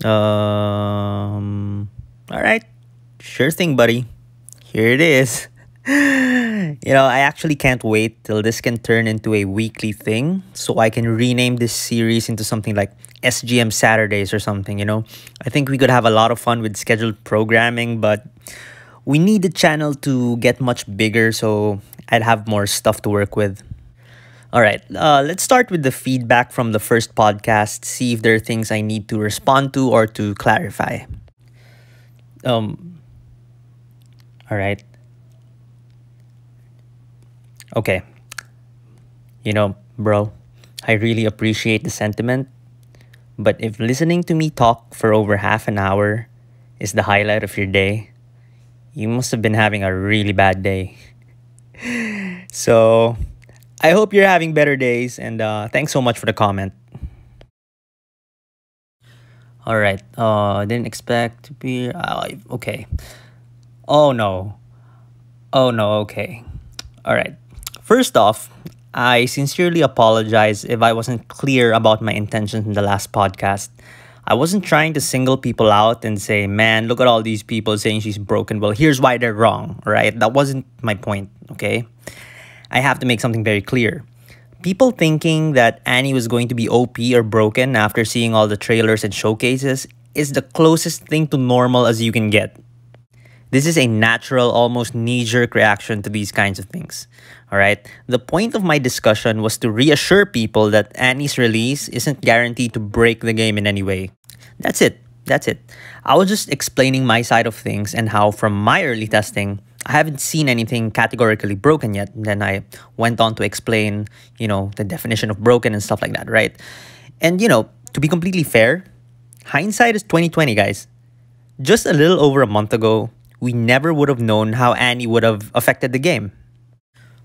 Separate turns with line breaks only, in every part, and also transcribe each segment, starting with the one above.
All right. Sure thing, buddy. Here it is. I actually can't wait till this can turn into a weekly thing so I can rename this series into something like SGM Saturdays or something. I think we could have a lot of fun with scheduled programming, but we need the channel to get much bigger so I'd have more stuff to work with. All right, let's start with the feedback from the first podcast, see if there are things I need to respond to or to clarify. Um, all right. Okay. Bro, I really appreciate the sentiment, but if listening to me talk for over half an hour is the highlight of your day, you must have been having a really bad day. So, I hope you're having better days, and thanks so much for the comment. All right. Didn't expect to be. Okay. Oh no. Oh no. Okay. All right. First off, I sincerely apologize if I wasn't clear about my intentions in the last podcast. I wasn't trying to single people out and say, man, look at all these people saying she's broken. Well, here's why they're wrong, right? That wasn't my point, okay? I have to make something very clear. People thinking that Annie was going to be OP or broken after seeing all the trailers and showcases is the closest thing to normal as you can get. This is a natural, almost knee-jerk reaction to these kinds of things. Alright? The point of my discussion was to reassure people that Annie's release isn't guaranteed to break the game in any way. That's it. That's it. I was just explaining my side of things and how from my early testing, I haven't seen anything categorically broken yet. And then I went on to explain, the definition of broken and stuff like that, right? And, to be completely fair, hindsight is 2020, guys. Just a little over a month ago, we never would have known how Annie would have affected the game.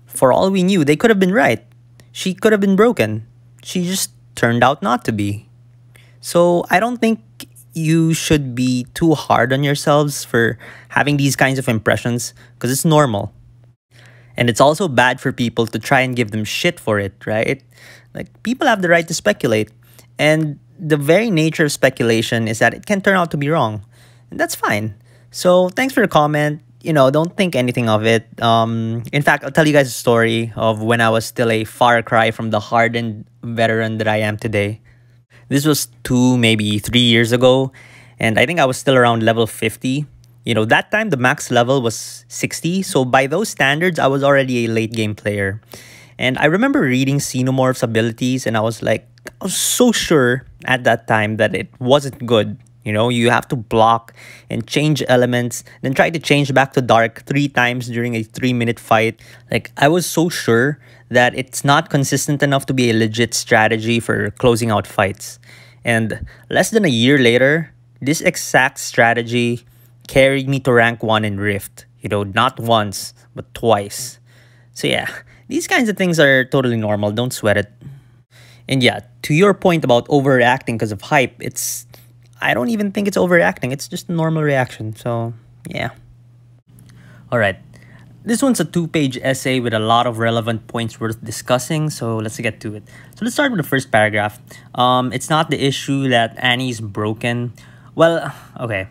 For all we knew, they could have been right. She could have been broken. She just turned out not to be. So I don't think you should be too hard on yourselves for having these kinds of impressions because it's normal. And it's also bad for people to try and give them shit for it, right? Like, people have the right to speculate. And the very nature of speculation is that it can turn out to be wrong. And that's fine. So thanks for the comment. Don't think anything of it. In fact, I'll tell you guys a story of when I was still a far cry from the hardened veteran that I am today. This was 2, maybe 3 years ago, and I think I was still around level 50. That time the max level was 60, so by those standards, I was already a late game player. And I remember reading Xenomorph's abilities, and I was so sure at that time that it wasn't good. You have to block and change elements, then try to change back to dark 3 times during a 3-minute fight. I was so sure that it's not consistent enough to be a legit strategy for closing out fights. And less than a year later, this exact strategy carried me to rank 1 in Rift. Not once, but twice. So yeah, these kinds of things are totally normal. Don't sweat it. And yeah, to your point about overreacting because of hype, I don't even think it's overreacting. It's just a normal reaction. So, yeah. All right. This one's a 2-page essay with a lot of relevant points worth discussing. So, let's get to it. So, let's start with the first paragraph. It's not the issue that Annie's broken. Well, okay.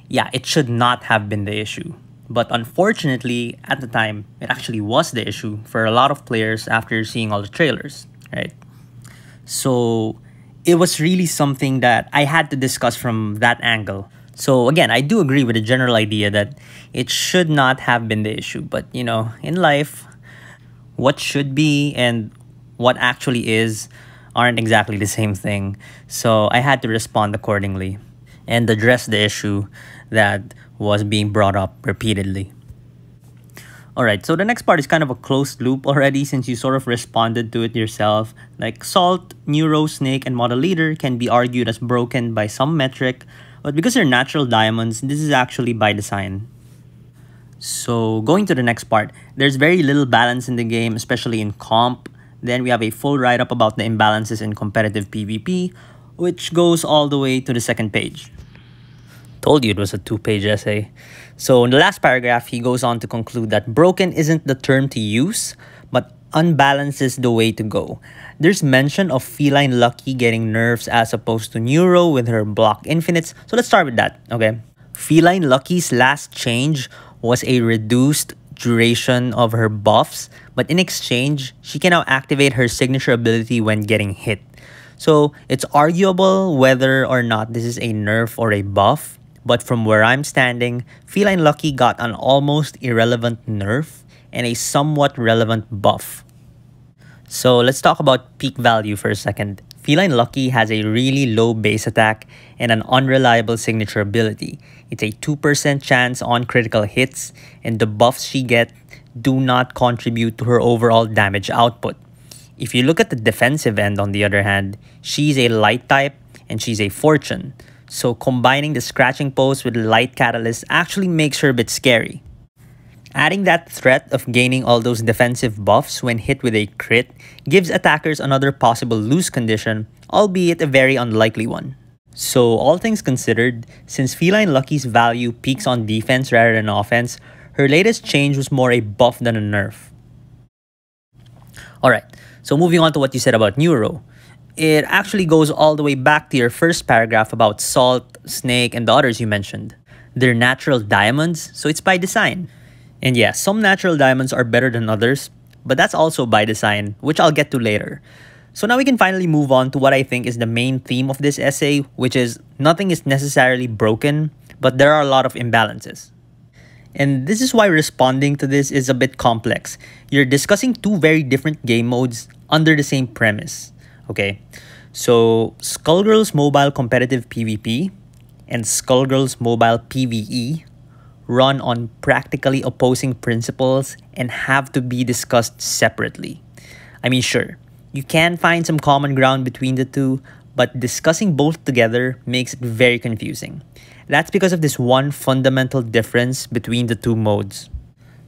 Yeah, it should not have been the issue. But unfortunately, at the time, it actually was the issue for a lot of players after seeing all the trailers, right? So, it was really something that I had to discuss from that angle. So again, I do agree with the general idea that it should not have been the issue. But, in life, what should be and what actually is aren't exactly the same thing. So I had to respond accordingly and address the issue that was being brought up repeatedly. Alright, so the next part is kind of a closed loop already since you sort of responded to it yourself. Salt, Neuro, Snake, and Model Leader can be argued as broken by some metric, but because they're natural diamonds, this is actually by design. So going to the next part, there's very little balance in the game, especially in comp. Then we have a full write-up about the imbalances in competitive PvP, which goes all the way to the second page. Told you it was a 2-page essay. So in the last paragraph, he goes on to conclude that broken isn't the term to use, but unbalance is the way to go. There's mention of Feline Lucky getting nerfs as opposed to Neuro with her block infinites. So let's start with that, okay? Feline Lucky's last change was a reduced duration of her buffs, but in exchange, she can now activate her signature ability when getting hit. So it's arguable whether or not this is a nerf or a buff, but from where I'm standing, Feline Lucky got an almost irrelevant nerf and a somewhat relevant buff. So let's talk about peak value for a second. Feline Lucky has a really low base attack and an unreliable signature ability. It's a 2% chance on critical hits, and the buffs she gets do not contribute to her overall damage output. If you look at the defensive end, on the other hand, she's a light type and she's a fortune. So combining the scratching post with light catalyst actually makes her a bit scary. Adding that threat of gaining all those defensive buffs when hit with a crit gives attackers another possible lose condition, albeit a very unlikely one. So all things considered, since Feline Lucky's value peaks on defense rather than offense, her latest change was more a buff than a nerf. Alright, so moving on to what you said about Neuro. It actually goes all the way back to your first paragraph about Salt, Snake, and the others you mentioned. They're natural diamonds, so it's by design. And yeah, some natural diamonds are better than others, but that's also by design, which I'll get to later. So now we can finally move on to what I think is the main theme of this essay, which is nothing is necessarily broken, but there are a lot of imbalances. And this is why responding to this is a bit complex. You're discussing two very different game modes under the same premise. Okay, so Skullgirls Mobile Competitive PvP and Skullgirls Mobile PvE run on practically opposing principles and have to be discussed separately. I mean, sure, you can find some common ground between the two, but discussing both together makes it very confusing. That's because of this one fundamental difference between the two modes.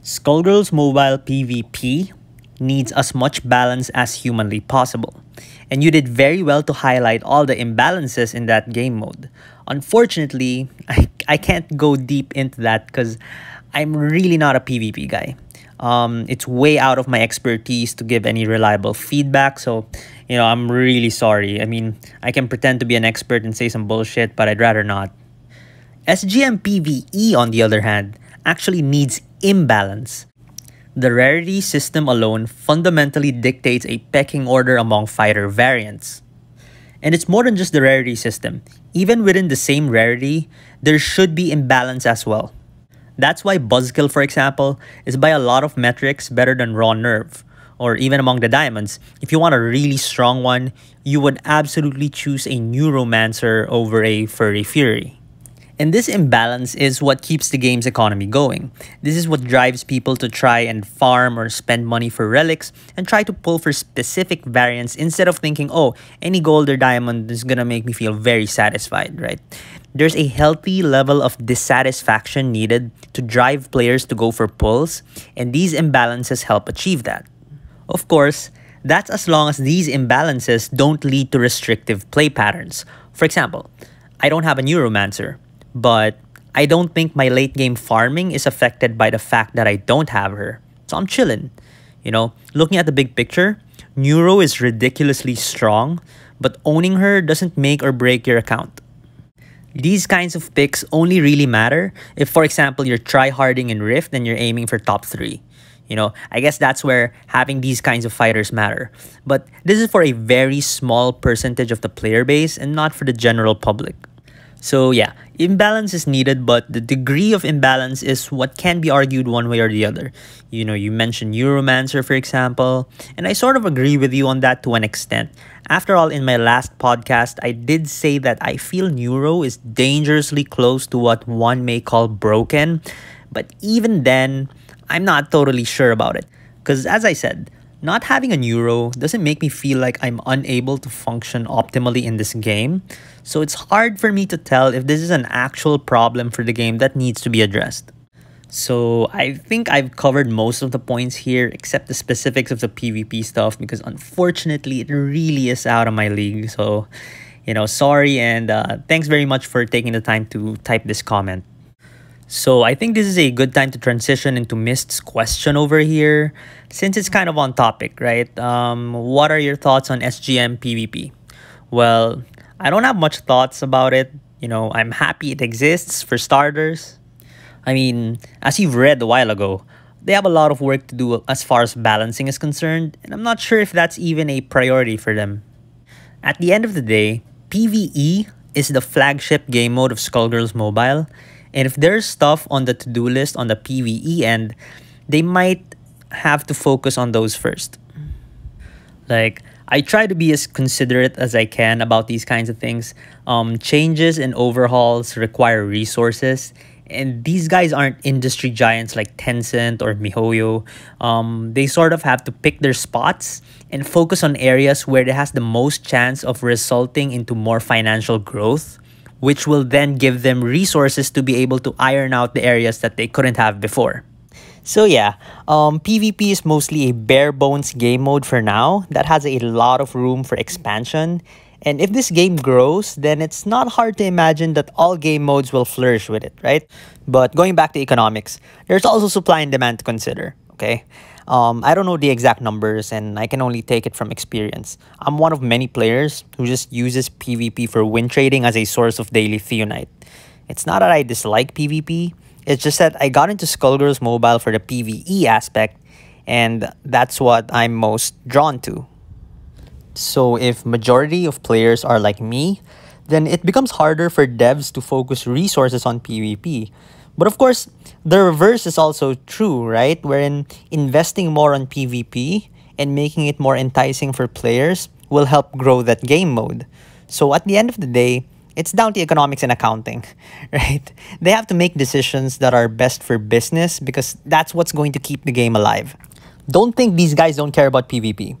Skullgirls Mobile PvP needs as much balance as humanly possible. And you did very well to highlight all the imbalances in that game mode. Unfortunately, I can't go deep into that because I'm really not a PvP guy. It's way out of my expertise to give any reliable feedback, so I'm really sorry. I mean, I can pretend to be an expert and say some bullshit, but I'd rather not. SGM PvE, on the other hand, actually needs imbalance. The rarity system alone fundamentally dictates a pecking order among fighter variants. And it's more than just the rarity system. Even within the same rarity, there should be imbalance as well. That's why Buzzkill, for example, is by a lot of metrics better than Raw Nerve. Or even among the diamonds, if you want a really strong one, you would absolutely choose a Neuromancer over a Furry Fury. And this imbalance is what keeps the game's economy going. This is what drives people to try and farm or spend money for relics and try to pull for specific variants instead of thinking, oh, any gold or diamond is gonna make me feel very satisfied, right? There's a healthy level of dissatisfaction needed to drive players to go for pulls, and these imbalances help achieve that. Of course, that's as long as these imbalances don't lead to restrictive play patterns. For example, I don't have a Neuromancer, but I don't think my late game farming is affected by the fact that I don't have her. So I'm chilling. Looking at the big picture, Neuro is ridiculously strong, but owning her doesn't make or break your account. These kinds of picks only really matter if, for example, you're tryharding in Rift and you're aiming for top 3. I guess that's where having these kinds of fighters matter. But this is for a very small percentage of the player base and not for the general public. So yeah, imbalance is needed, but the degree of imbalance is what can be argued one way or the other. You mentioned Neuromancer, for example, and I sort of agree with you on that to an extent. After all, in my last podcast, I did say that I feel Neuro is dangerously close to what one may call broken, but even then, I'm not totally sure about it. Because as I said, not having a Neuro doesn't make me feel like I'm unable to function optimally in this game, so it's hard for me to tell if this is an actual problem for the game that needs to be addressed. So I think I've covered most of the points here except the specifics of the PvP stuff because unfortunately it really is out of my league. So, sorry, and thanks very much for taking the time to type this comment. So I think this is a good time to transition into Mist's question over here, since it's kind of on topic, right? What are your thoughts on SGM PvP? Well, I don't have much thoughts about it. I'm happy it exists for starters. I mean, as you've read a while ago, they have a lot of work to do as far as balancing is concerned, and I'm not sure if that's even a priority for them. At the end of the day, PvE is the flagship game mode of Skullgirls Mobile, and if there's stuff on the to-do list on the PvE end, they might have to focus on those first. Like, I try to be as considerate as I can about these kinds of things. Changes and overhauls require resources, and these guys aren't industry giants like Tencent or MiHoYo. They sort of have to pick their spots and focus on areas where it has the most chance of resulting into more financial growth, which will then give them resources to be able to iron out the areas that they couldn't have before. So yeah, PvP is mostly a bare bones game mode for now that has a lot of room for expansion. And if this game grows, then it's not hard to imagine that all game modes will flourish with it, right? But going back to economics, there's also supply and demand to consider, okay? I don't know the exact numbers and I can only take it from experience. I'm one of many players who just uses PvP for win trading as a source of daily theonite. It's not that I dislike PvP, it's just that I got into Skullgirls Mobile for the PvE aspect, and that's what I'm most drawn to. So if majority of players are like me, then it becomes harder for devs to focus resources on PvP. But of course, the reverse is also true, right? Wherein investing more on PvP and making it more enticing for players will help grow that game mode. So at the end of the day, it's down to economics and accounting, right? They have to make decisions that are best for business because that's what's going to keep the game alive. Don't think these guys don't care about PvP.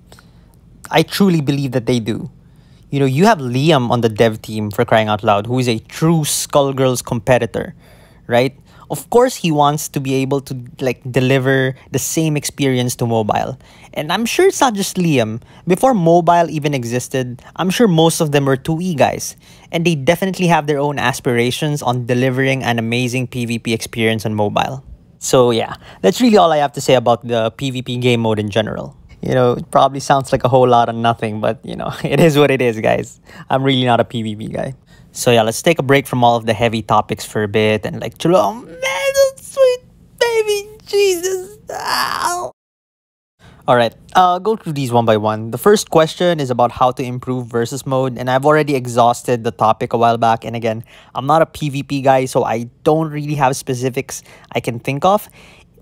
I truly believe that they do. You have Liam on the dev team, for crying out loud, who is a true Skullgirls competitor, right? Of course, he wants to be able to deliver the same experience to mobile. And I'm sure it's not just Liam. Before mobile even existed, I'm sure most of them were 2E guys. And they definitely have their own aspirations on delivering an amazing PvP experience on mobile. So yeah, that's really all I have to say about the PvP game mode in general. It probably sounds like a whole lot of nothing, but it is what it is, guys. I'm really not a PvP guy. So yeah, let's take a break from all of the heavy topics for a bit and chill. Oh man, that's sweet baby Jesus. Ow. Alright, I'll go through these one by one. The first question is about how to improve versus mode, and I've already exhausted the topic a while back. And again, I'm not a PvP guy, so I don't really have specifics I can think of.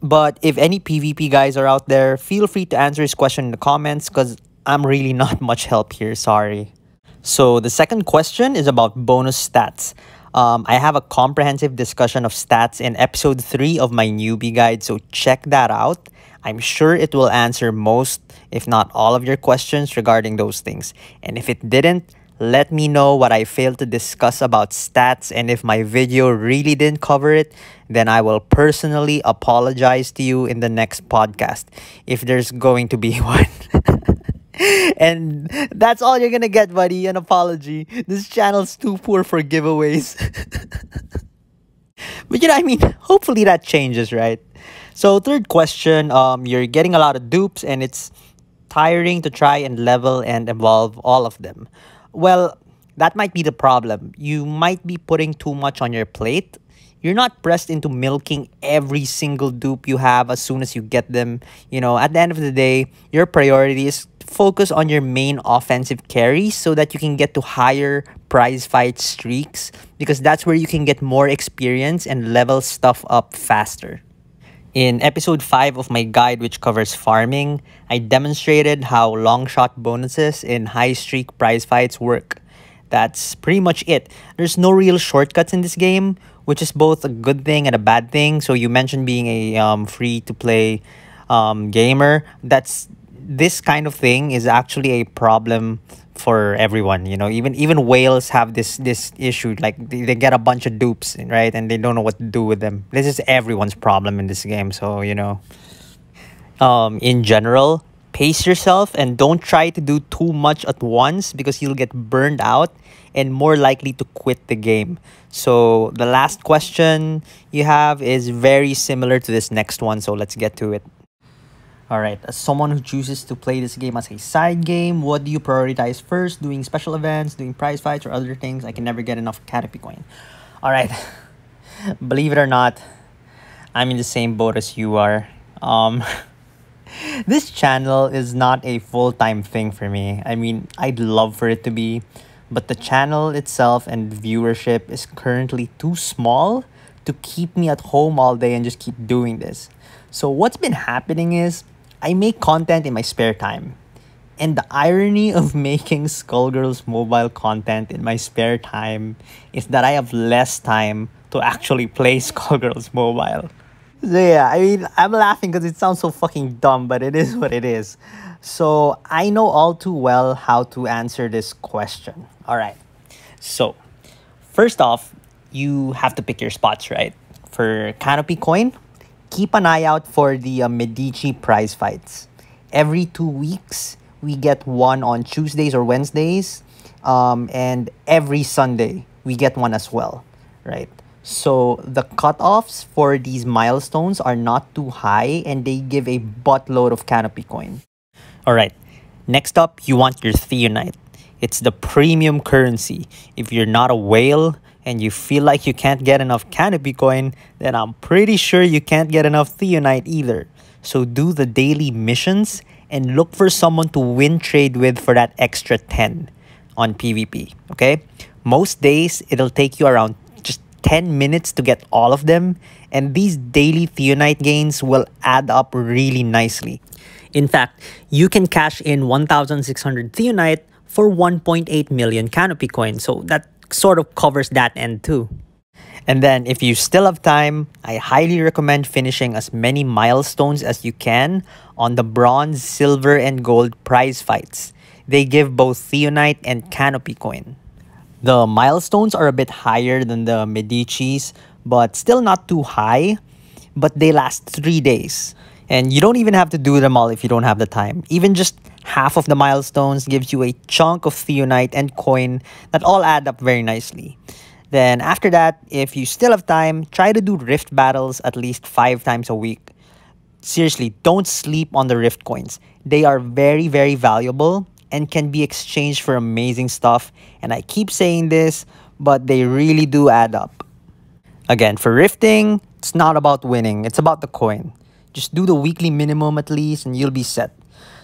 But if any PvP guys are out there, feel free to answer his question in the comments because I'm really not much help here, sorry. So the second question is about bonus stats. I have a comprehensive discussion of stats in episode 3 of my newbie guide, so check that out. I'm sure it will answer most, if not all of your questions regarding those things. And if it didn't, let me know what I failed to discuss about stats, and if my video really didn't cover it, then I will personally apologize to you in the next podcast, if there's going to be one. And that's all you're gonna get, buddy, an apology. This channel's too poor for giveaways. But I mean, hopefully that changes, right? So third question, you're getting a lot of dupes and it's tiring to try and level and evolve all of them. Well, that might be the problem. You might be putting too much on your plate. You're not pressed into milking every single dupe you have as soon as you get them. At the end of the day, your priority is to focus on your main offensive carries so that you can get to higher prize fight streaks, because that's where you can get more experience and level stuff up faster. In episode 5 of my guide, which covers farming, I demonstrated how long shot bonuses in high streak prize fights work. That's pretty much it. There's no real shortcuts in this game, which is both a good thing and a bad thing. So you mentioned being a free-to-play gamer. This kind of thing is actually a problem for everyone. Even whales have this issue. They get a bunch of dupes, right, and they don't know what to do with them. This is everyone's problem in this game. So in general, pace yourself and don't try to do too much at once because you'll get burned out and more likely to quit the game. So the last question you have is very similar to this next one, so let's get to it. Alright, as someone who chooses to play this game as a side game, what do you prioritize first? Doing special events, doing prize fights, or other things? I can never get enough Canopy coin. Alright, believe it or not, I'm in the same boat as you are. This channel is not a full-time thing for me. I mean, I'd love for it to be, but the channel itself and viewership is currently too small to keep me at home all day and just keep doing this. So what's been happening is, I make content in my spare time. And the irony of making Skullgirls mobile content in my spare time is that I have less time to actually play Skullgirls mobile. So yeah, I mean, I'm laughing because it sounds so fucking dumb, but it is what it is. So I know all too well how to answer this question. Alright, so first off, you have to pick your spots, right? For Canopy coin, keep an eye out for the Medici prize fights. Every 2 weeks, we get one on Tuesdays or Wednesdays. And every Sunday, we get one as well, right? So the cutoffs for these milestones are not too high and they give a buttload of Canopy coin. Alright, next up, you want your theonite. It's the premium currency. If you're not a whale and you feel like you can't get enough Canopy coin, then I'm pretty sure you can't get enough theonite either. So do the daily missions and look for someone to win trade with for that extra 10 on PvP, okay? Most days, it'll take you around just 10 minutes to get all of them, and these daily theonite gains will add up really nicely. In fact, you can cash in 1,600 theonite for 1.8 million Canopy coins, so that sort of covers that end too. And then if you still have time, I highly recommend finishing as many milestones as you can on the bronze, silver, and gold prize fights. They give both theonite and Canopy coin. The milestones are a bit higher than the Medicis, but still not too high, but they last 3 days. And you don't even have to do them all if you don't have the time. Even just half of the milestones gives you a chunk of theonite and coin that all add up very nicely. Then after that, if you still have time, try to do rift battles at least 5 times a week. Seriously, don't sleep on the rift coins. They are very, very valuable and can be exchanged for amazing stuff. And I keep saying this, but they really do add up. Again, for rifting, it's not about winning, it's about the coin. Just do the weekly minimum at least and you'll be set.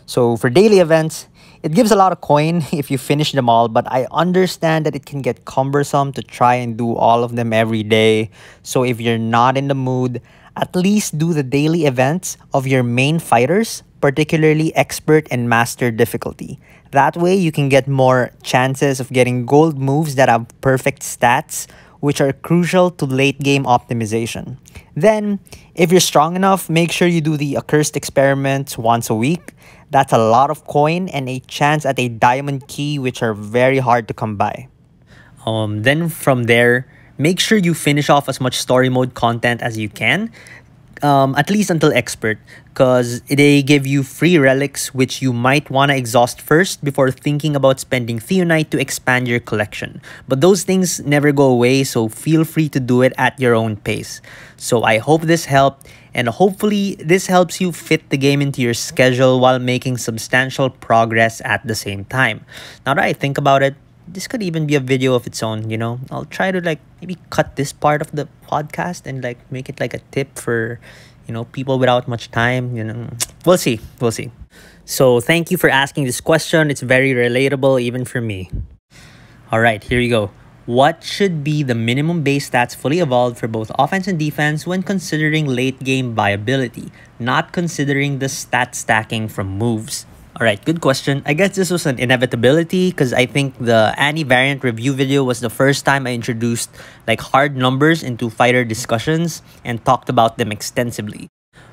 So for daily events, it gives a lot of coin if you finish them all, but I understand that it can get cumbersome to try and do all of them every day. So if you're not in the mood, at least do the daily events of your main fighters, particularly expert and master difficulty. That way you can get more chances of getting gold moves that have perfect stats, which are crucial to late game optimization. Then, if you're strong enough, make sure you do the accursed experiments once a week. That's a lot of coin and a chance at a diamond key, which are very hard to come by. Then from there, make sure you finish off as much story mode content as you can. At least until expert, because they give you free relics which you might want to exhaust first before thinking about spending theonite to expand your collection. But those things never go away, so feel free to do it at your own pace. So I hope this helped, and hopefully this helps you fit the game into your schedule while making substantial progress at the same time. Now that I think about it, this could even be a video of its own, you know. I'll try to maybe cut this part of the podcast and make it like a tip for, you know, people without much time, you know. We'll see. So thank you for asking this question. It's very relatable even for me. All right, here you go. What should be the minimum base stats fully evolved for both offense and defense when considering late game viability, not considering the stat stacking from moves? Alright, good question. I guess this was an inevitability because I think the anti-variant review video was the first time I introduced hard numbers into fighter discussions and talked about them extensively.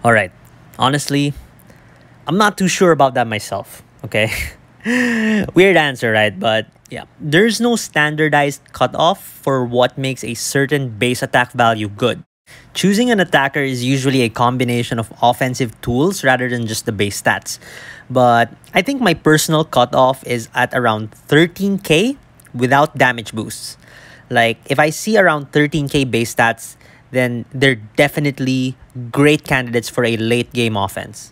Alright, honestly, I'm not too sure about that myself, okay? Weird answer, right? But yeah, there's no standardized cutoff for what makes a certain base attack value good. Choosing an attacker is usually a combination of offensive tools rather than just the base stats. But I think my personal cutoff is at around 13k without damage boosts. Like, if I see around 13k base stats, then they're definitely great candidates for a late game offense.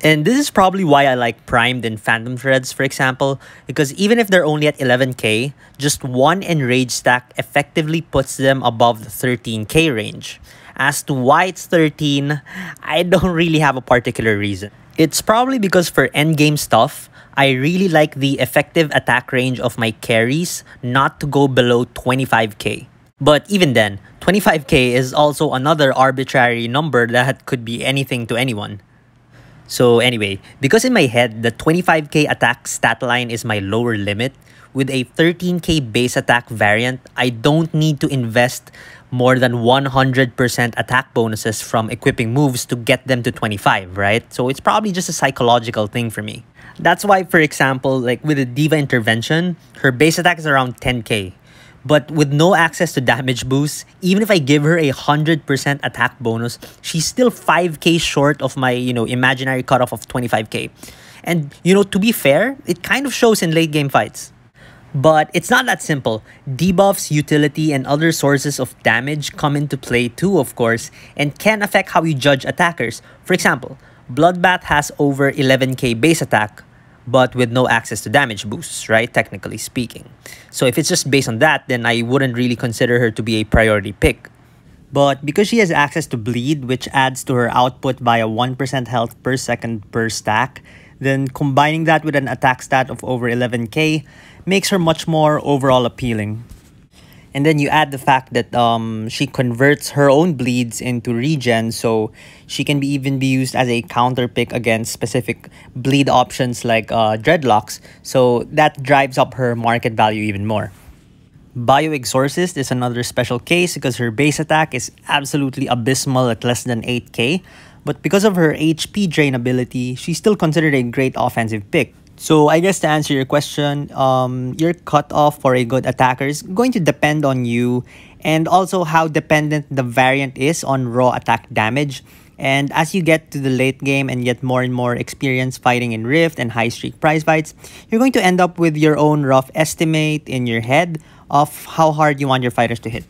And this is probably why I like Primed and Phantom Threads, for example, because even if they're only at 11k, just one enrage stack effectively puts them above the 13k range. As to why it's 13, I don't really have a particular reason. It's probably because for endgame stuff, I really like the effective attack range of my carries not to go below 25k. But even then, 25k is also another arbitrary number that could be anything to anyone. So anyway, because in my head, the 25k attack stat line is my lower limit, with a 13k base attack variant, I don't need to invest more than 100% attack bonuses from equipping moves to get them to 25, right? So it's probably just a psychological thing for me. That's why, for example, like with the Diva Intervention, her base attack is around 10k. But with no access to damage boosts, even if I give her a 100% attack bonus, she's still 5k short of my, imaginary cutoff of 25k. And, to be fair, it kind of shows in late game fights. But it's not that simple. Debuffs, utility, and other sources of damage come into play too, of course, and can affect how you judge attackers. For example, Bloodbath has over 11k base attack, but with no access to damage boosts, right? Technically speaking. So if it's just based on that, then I wouldn't really consider her to be a priority pick. But because she has access to bleed, which adds to her output by a 1% health per second per stack, then combining that with an attack stat of over 11k makes her much more overall appealing. And then you add the fact that she converts her own bleeds into regen, so she can even be used as a counter pick against specific bleed options like dreadlocks, so that drives up her market value even more. Bioexorcist is another special case because her base attack is absolutely abysmal at less than 8k, but because of her HP drain ability, she's still considered a great offensive pick. So I guess to answer your question, your cutoff for a good attacker is going to depend on you and also how dependent the variant is on raw attack damage. And as you get to the late game and get more and more experience fighting in Rift and high streak prize fights, you're going to end up with your own rough estimate in your head of how hard you want your fighters to hit.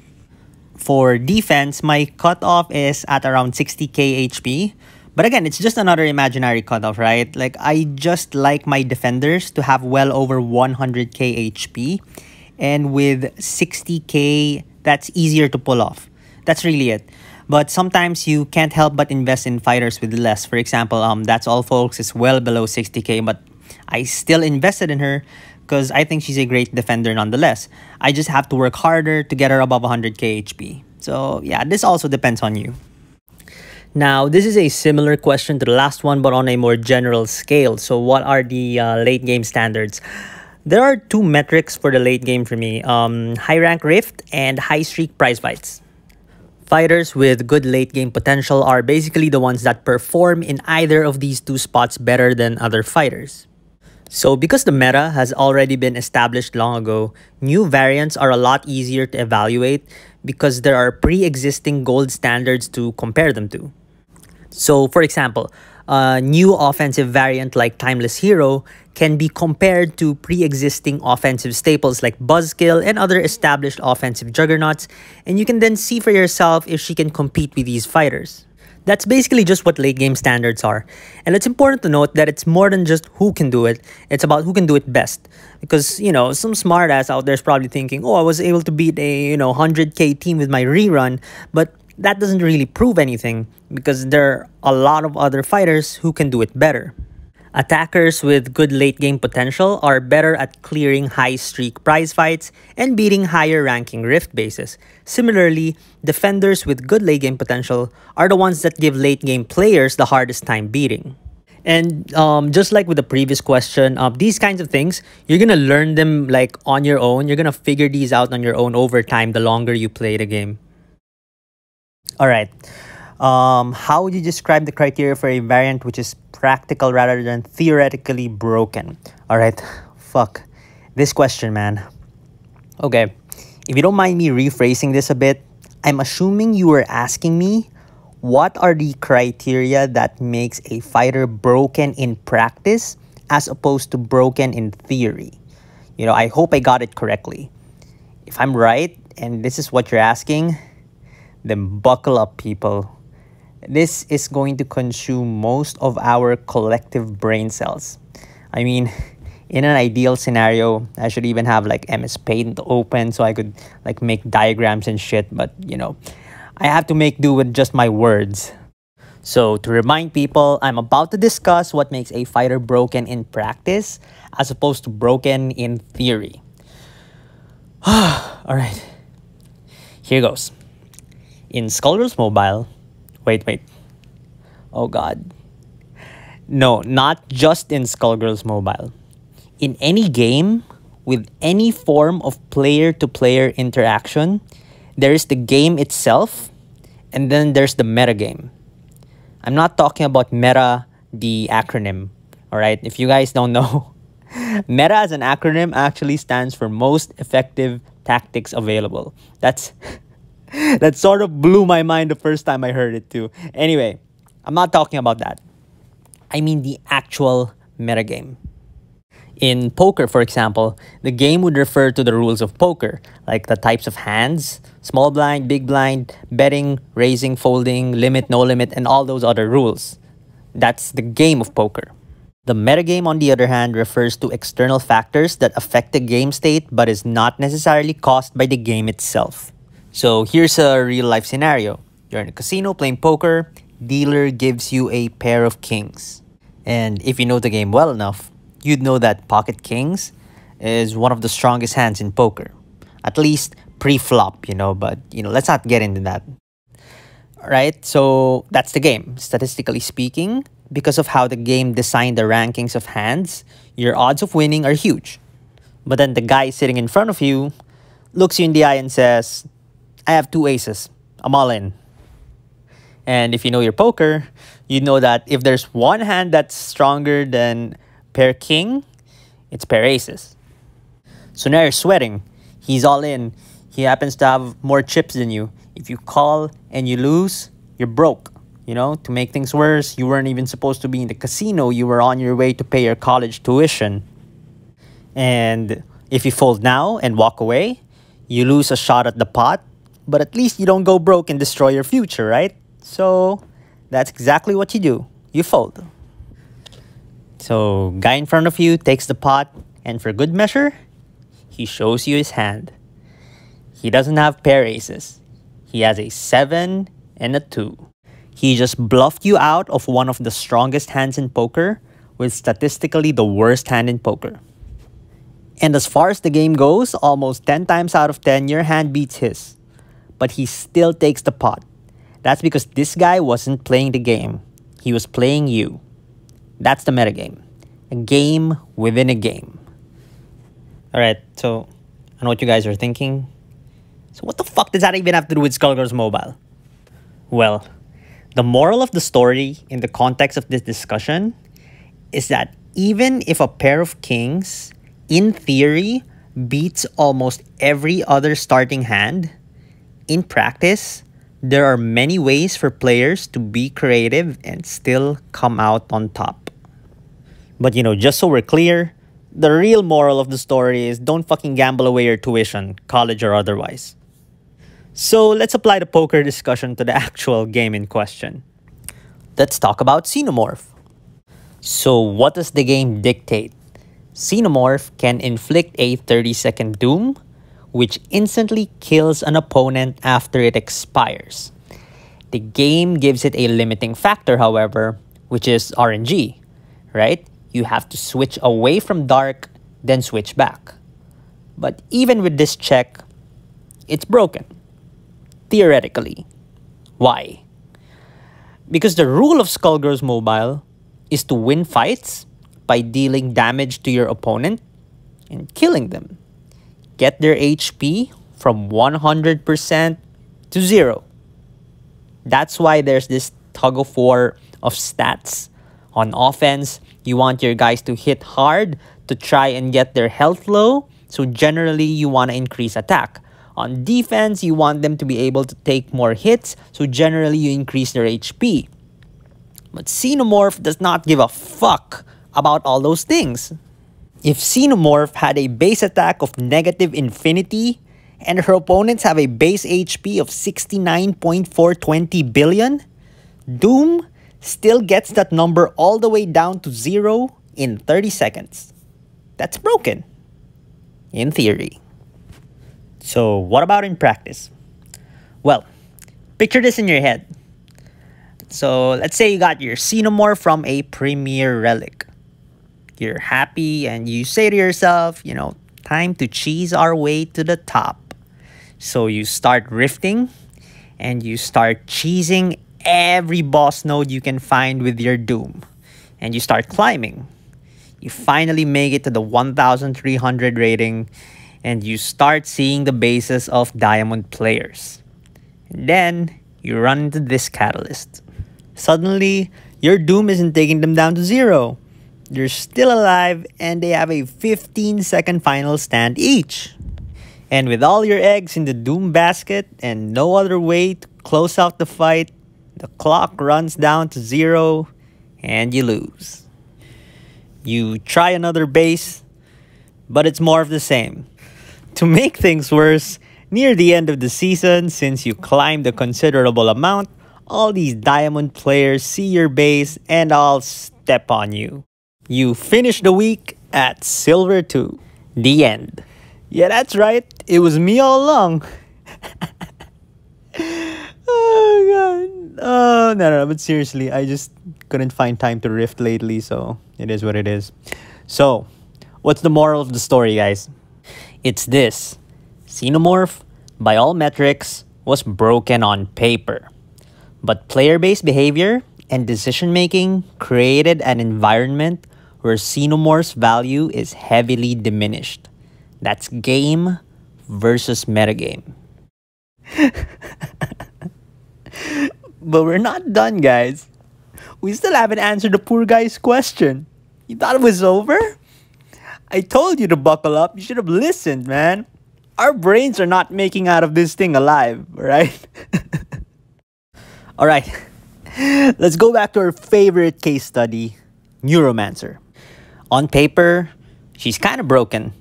For defense, my cutoff is at around 60k HP. But again, it's just another imaginary cutoff, right? Like, I just like my defenders to have well over 100k HP. And with 60k, that's easier to pull off. That's really it. But sometimes you can't help but invest in fighters with less. For example, That's All Folks is well below 60k, but I still invested in her because I think she's a great defender nonetheless. I just have to work harder to get her above 100k HP. So yeah, this also depends on you. Now, this is a similar question to the last one, but on a more general scale. So what are the late game standards? There are two metrics for the late game for me, high rank Rift and high streak prize fights. Fighters with good late game potential are basically the ones that perform in either of these two spots better than other fighters. So because the meta has already been established long ago, new variants are a lot easier to evaluate because there are pre-existing gold standards to compare them to. So, for example, a new offensive variant like Timeless Hero can be compared to pre-existing offensive staples like Buzzkill and other established offensive juggernauts, and you can then see for yourself if she can compete with these fighters. That's basically just what late game standards are. And it's important to note that it's more than just who can do it, it's about who can do it best. Because, some smartass out there is probably thinking, oh, I was able to beat a, 100k team with my rerun, but that doesn't really prove anything because there are a lot of other fighters who can do it better. Attackers with good late game potential are better at clearing high streak prize fights and beating higher ranking Rift bases. Similarly, defenders with good late game potential are the ones that give late game players the hardest time beating. And just like with the previous question, these kinds of things, you're gonna learn them like on your own. You're gonna figure these out on your own over time the longer you play the game. Alright, how would you describe the criteria for a variant which is practical rather than theoretically broken? Alright, fuck. This question, man. Okay, if you don't mind me rephrasing this a bit, I'm assuming you were asking me what are the criteria that makes a fighter broken in practice as opposed to broken in theory. I hope I got it correctly. If I'm right, and this is what you're asking, then buckle up, people. This is going to consume most of our collective brain cells. I mean, in an ideal scenario, I should even have like MS Paint open so I could like make diagrams and shit. But, I have to make do with just my words. So to remind people, I'm about to discuss what makes a fighter broken in practice as opposed to broken in theory. All right, here goes. In Skullgirls Mobile, wait. Oh God. No, not just in Skullgirls Mobile. In any game with any form of player-to-player interaction, there is the game itself, and then there's the metagame. I'm not talking about meta, the acronym, all right? If you guys don't know, meta as an acronym actually stands for most effective tactics available. That sort of blew my mind the first time I heard it too. Anyway, I'm not talking about that. I mean the actual metagame. In poker, for example, the game would refer to the rules of poker, like the types of hands, small blind, big blind, betting, raising, folding, limit, no limit, and all those other rules. That's the game of poker. The metagame, on the other hand, refers to external factors that affect the game state but is not necessarily caused by the game itself. So here's a real-life scenario. You're in a casino playing poker, dealer gives you a pair of kings. And if you know the game well enough, you'd know that pocket kings is one of the strongest hands in poker. At least pre-flop, but, let's not get into that. Alright, so that's the game. Statistically speaking, because of how the game designed the rankings of hands, your odds of winning are huge. But then the guy sitting in front of you looks you in the eye and says, I have 2 aces. I'm all in. And if you know your poker, you know that if there's one hand that's stronger than pair king, it's pair aces. So now you're sweating. He's all in. He happens to have more chips than you. If you call and you lose, you're broke. To make things worse, you weren't even supposed to be in the casino. You were on your way to pay your college tuition. And if you fold now and walk away, you lose a shot at the pot, but at least you don't go broke and destroy your future, right? So that's exactly what you do. You fold. So guy in front of you takes the pot, and for good measure, he shows you his hand. He doesn't have pair aces. He has a 7 and a 2. He just bluffed you out of one of the strongest hands in poker with statistically the worst hand in poker. And as far as the game goes, almost 10 times out of 10, your hand beats his. But he still takes the pot. That's because this guy wasn't playing the game. He was playing you. That's the metagame. A game within a game. Alright, so I know what you guys are thinking. So what the fuck does that even have to do with Skullgirls Mobile? Well, the moral of the story in the context of this discussion is that even if a pair of kings, in theory, beats almost every other starting hand, in practice, there are many ways for players to be creative and still come out on top. But just so we're clear, the real moral of the story is don't fucking gamble away your tuition, college or otherwise. So let's apply the poker discussion to the actual game in question. Let's talk about Xenomorph. So what does the game dictate? Xenomorph can inflict a 30-second doom, which instantly kills an opponent after it expires. The game gives it a limiting factor, however, which is RNG, right? You have to switch away from dark, then switch back. But even with this check, it's broken. Theoretically. Why? Because the rule of Skullgirls Mobile is to win fights by dealing damage to your opponent and killing them. Get their HP from 100% to 0. That's why there's this tug-of-war of stats. On offense, you want your guys to hit hard to try and get their health low, so generally you want to increase attack. On defense, you want them to be able to take more hits, so generally you increase their HP. But Xenomorph does not give a fuck about all those things. If Xenomorph had a base attack of negative infinity, and her opponents have a base HP of 69.420 billion, Doom still gets that number all the way down to 0 in 30 seconds. That's broken. In theory. So what about in practice? Well, picture this in your head. So let's say you got your Xenomorph from a premier relic. You're happy and you say to yourself, time to cheese our way to the top. So you start rifting and you start cheesing every boss node you can find with your Doom. And you start climbing. You finally make it to the 1300 rating and you start seeing the bases of diamond players. And then you run into this catalyst. Suddenly, your Doom isn't taking them down to 0. They're still alive and they have a 15-second final stand each. And with all your eggs in the Doom basket and no other way to close out the fight, the clock runs down to 0 and you lose. You try another base, but it's more of the same. To make things worse, near the end of the season, since you climbed a considerable amount, all these diamond players see your base and all step on you. You finish the week at Silver 2. The end. Yeah, that's right. It was me all along. Oh, God. Oh, no. But seriously, I just couldn't find time to rift lately, so it is what it is. So, what's the moral of the story, guys? It's this. Xenomorph, by all metrics, was broken on paper. But player-based behavior and decision-making created an environment where Xenomorph's value is heavily diminished. That's game versus metagame. But we're not done, guys. We still haven't answered the poor guy's question. You thought it was over? I told you to buckle up. You should have listened, man. Our brains are not making out of this thing alive, right? Alright, let's go back to our favorite case study, Neuromancer. On paper, she's kind of broken,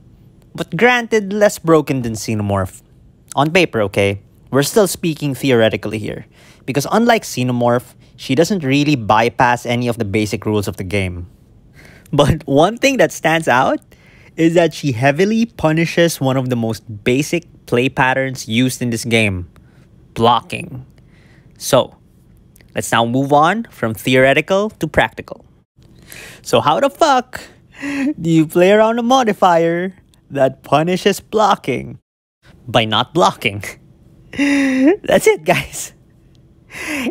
but granted, less broken than Xenomorph. On paper, okay? We're still speaking theoretically here, because unlike Xenomorph, she doesn't really bypass any of the basic rules of the game. But one thing that stands out is that she heavily punishes one of the most basic play patterns used in this game, blocking. So, let's now move on from theoretical to practical. So how the fuck do you play around a modifier that punishes blocking by not blocking? That's it, guys.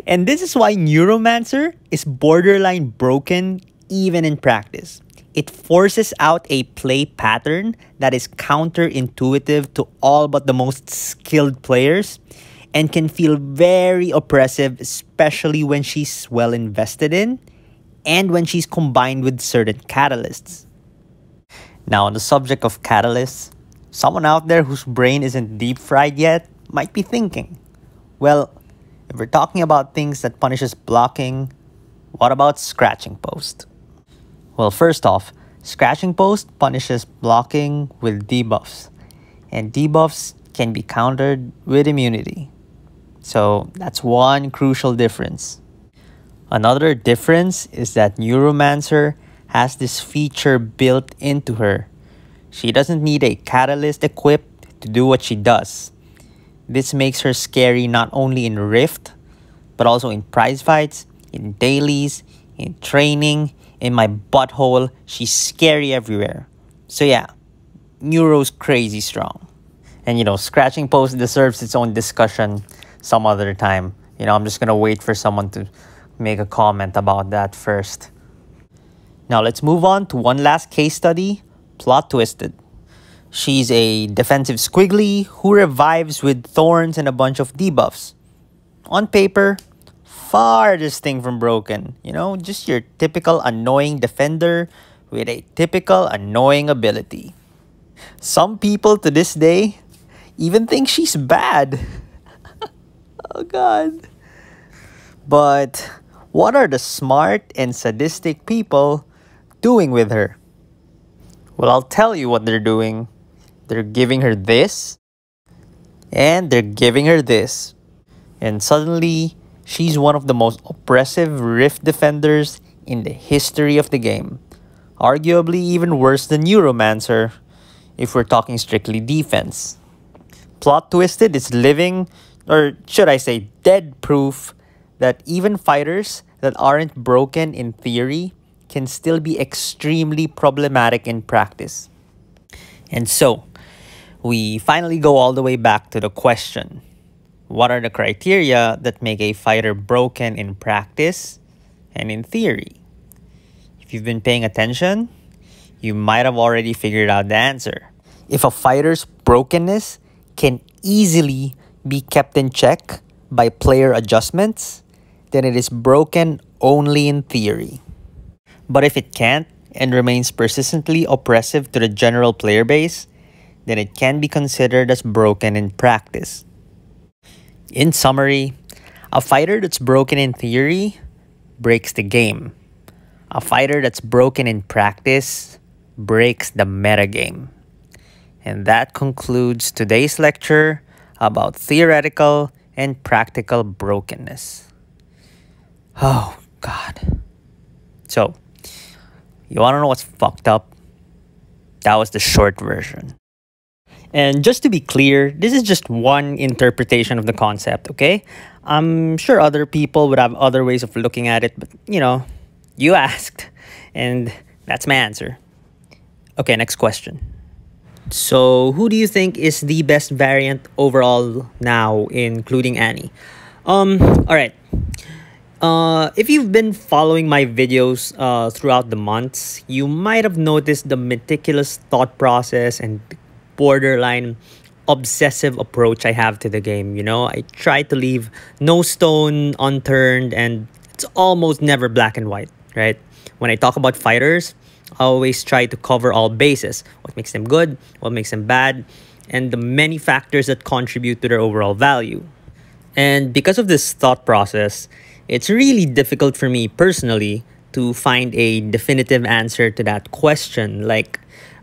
And this is why Neuromancer is borderline broken even in practice. It forces out a play pattern that is counterintuitive to all but the most skilled players and can feel very oppressive, especially when she's well invested in and when she's combined with certain catalysts. Now, on the subject of catalysts, someone out there whose brain isn't deep fried yet might be thinking, well, if we're talking about things that punishes blocking, what about Scratching Post? Well, first off, Scratching Post punishes blocking with debuffs, and debuffs can be countered with immunity. So that's one crucial difference. Another difference is that Neuromancer has this feature built into her. She doesn't need a catalyst equipped to do what she does. This makes her scary not only in Rift, but also in prize fights, in dailies, in training, in my butthole. She's scary everywhere. So yeah, Neuro's crazy strong. And Scratching Post deserves its own discussion some other time. I'm just gonna wait for someone to make a comment about that first. Now let's move on to one last case study, Plot Twisted. She's a defensive squiggly who revives with thorns and a bunch of debuffs. On paper, farthest thing from broken. Just your typical annoying defender with a typical annoying ability. Some people to this day even think she's bad. Oh god. But what are the smart and sadistic people doing with her? Well, I'll tell you what they're doing. They're giving her this, and they're giving her this. And suddenly, she's one of the most oppressive Rift defenders in the history of the game. Arguably even worse than Neuromancer, if we're talking strictly defense. Plot twisted is living, or should I say dead proof, that even fighters that aren't broken in theory can still be extremely problematic in practice. And so, we finally go all the way back to the question. What are the criteria that make a fighter broken in practice and in theory? If you've been paying attention, you might have already figured out the answer. If a fighter's brokenness can easily be kept in check by player adjustments, then it is broken only in theory. But if it can't and remains persistently oppressive to the general player base, then it can be considered as broken in practice. In summary, a fighter that's broken in theory breaks the game. A fighter that's broken in practice breaks the metagame. And that concludes today's lecture about theoretical and practical brokenness. Oh, God. So, you want to know what's fucked up? That was the short version. And just to be clear, this is just one interpretation of the concept, okay? I'm sure other people would have other ways of looking at it, but, you asked, and that's my answer. Okay, next question. So, who do you think is the best variant overall now, including Annie? Alright. If you've been following my videos throughout the months, you might have noticed the meticulous thought process and borderline obsessive approach I have to the game. I try to leave no stone unturned, and it's almost never black and white, right? When I talk about fighters, I always try to cover all bases. What makes them good, what makes them bad, and the many factors that contribute to their overall value. And because of this thought process, it's really difficult for me personally to find a definitive answer to that question. Like,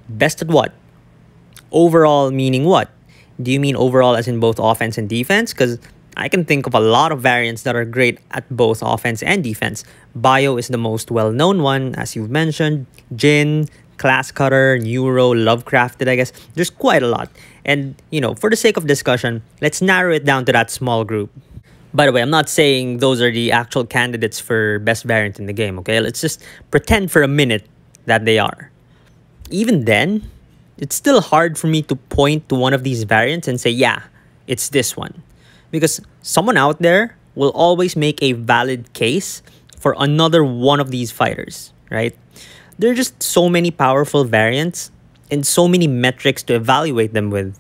best at what? Overall meaning what? Do you mean overall as in both offense and defense? Because I can think of a lot of variants that are great at both offense and defense. Bio is the most well-known one, as you've mentioned. Jin, Class Cutter, Neuro, Lovecrafted, I guess. There's quite a lot. And, for the sake of discussion, let's narrow it down to that small group. By the way, I'm not saying those are the actual candidates for best variant in the game, okay? Let's just pretend for a minute that they are. Even then, it's still hard for me to point to one of these variants and say, yeah, it's this one. Because someone out there will always make a valid case for another one of these fighters, right? There are just so many powerful variants and so many metrics to evaluate them with.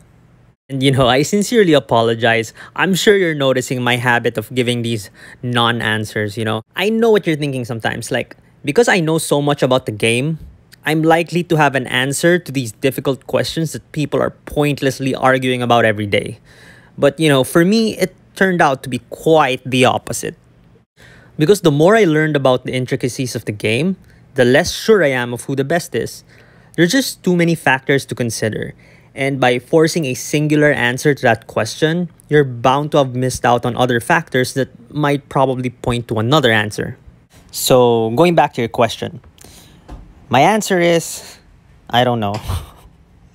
And I sincerely apologize. I'm sure you're noticing my habit of giving these non-answers, I know what you're thinking sometimes. Like, because I know so much about the game, I'm likely to have an answer to these difficult questions that people are pointlessly arguing about every day. But, for me, it turned out to be quite the opposite. Because the more I learned about the intricacies of the game, the less sure I am of who the best is. There's just too many factors to consider. And by forcing a singular answer to that question, you're bound to have missed out on other factors that might probably point to another answer. So, going back to your question, my answer is, I don't know.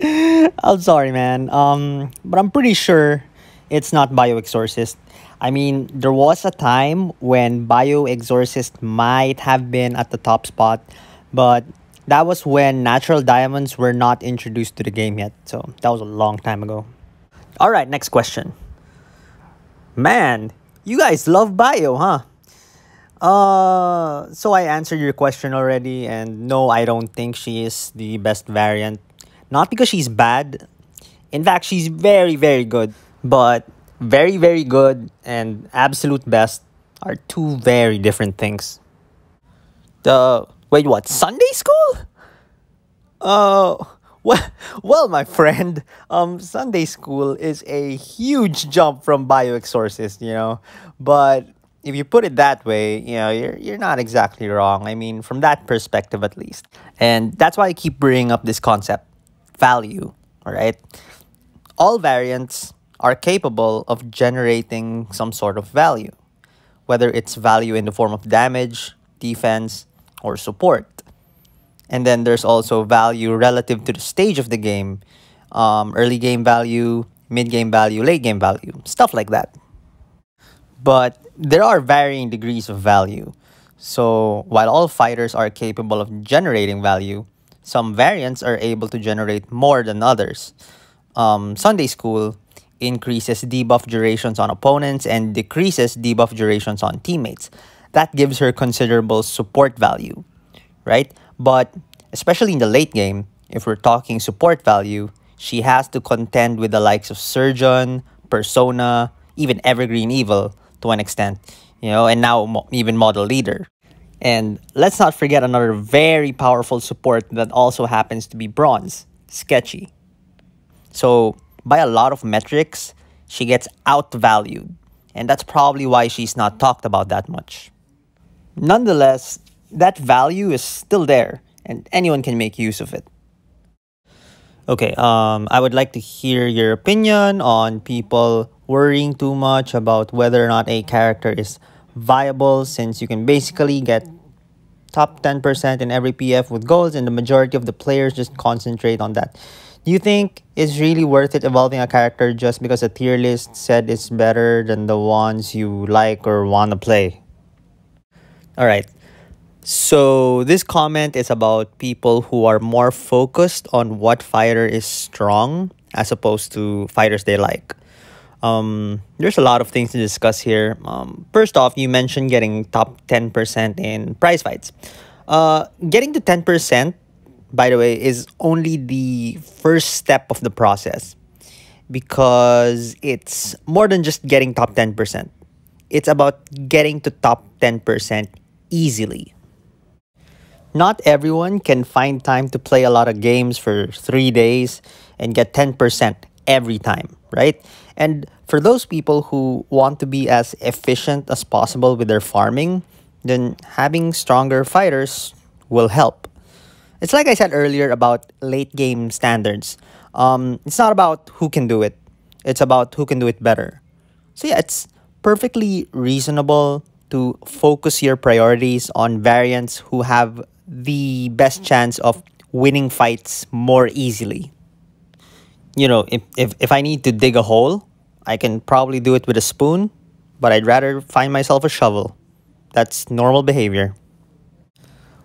I'm sorry, man. But I'm pretty sure it's not Bioexorcist. I mean, there was a time when Bioexorcist might have been at the top spot, but that was when natural diamonds were not introduced to the game yet. So that was a long time ago. Alright, next question. Man, you guys love Bio, huh? So I answered your question already, and no, I don't think she is the best variant. Not because she's bad. In fact, she's very, very good. But very, very good and absolute best are two very different things. Wait, what? Sunday school? Well, well, my friend, Sunday school is a huge jump from bioex sources, but if you put it that way, you're not exactly wrong. I mean, from that perspective, at least, and that's why I keep bringing up this concept, value. All right, all variants are capable of generating some sort of value, whether it's value in the form of damage, defense, or support. And then there's also value relative to the stage of the game, early game value, mid game value, late game value, stuff like that. But there are varying degrees of value. So while all fighters are capable of generating value, some variants are able to generate more than others. Sunday School increases debuff durations on opponents and decreases debuff durations on teammates. That gives her considerable support value, right? But especially in the late game, if we're talking support value, she has to contend with the likes of Surgeon, Persona, even Evergreen Evil to an extent, and now even Model Leader. And let's not forget another very powerful support that also happens to be Bronze, Sketchy. So, by a lot of metrics, she gets outvalued. And that's probably why she's not talked about that much. Nonetheless, that value is still there, and anyone can make use of it. Okay, I would like to hear your opinion on people worrying too much about whether or not a character is viable, since you can basically get top 10% in every PF with goals and the majority of the players just concentrate on that. Do you think it's really worth it evolving a character just because a tier list said it's better than the ones you like or want to play? Alright, so this comment is about people who are more focused on what fighter is strong as opposed to fighters they like. There's a lot of things to discuss here. First off, you mentioned getting top 10% in prize fights. Getting to 10%, by the way, is only the first step of the process, because it's more than just getting top 10%. It's about getting to top 10% easily. Not everyone can find time to play a lot of games for 3 days and get 10% every time, right? And for those people who want to be as efficient as possible with their farming, then having stronger fighters will help. It's like I said earlier about late game standards. It's not about who can do it. It's about who can do it better. So yeah, it's perfectly reasonable to focus your priorities on variants who have the best chance of winning fights more easily. If I need to dig a hole, I can probably do it with a spoon, but I'd rather find myself a shovel. That's normal behavior.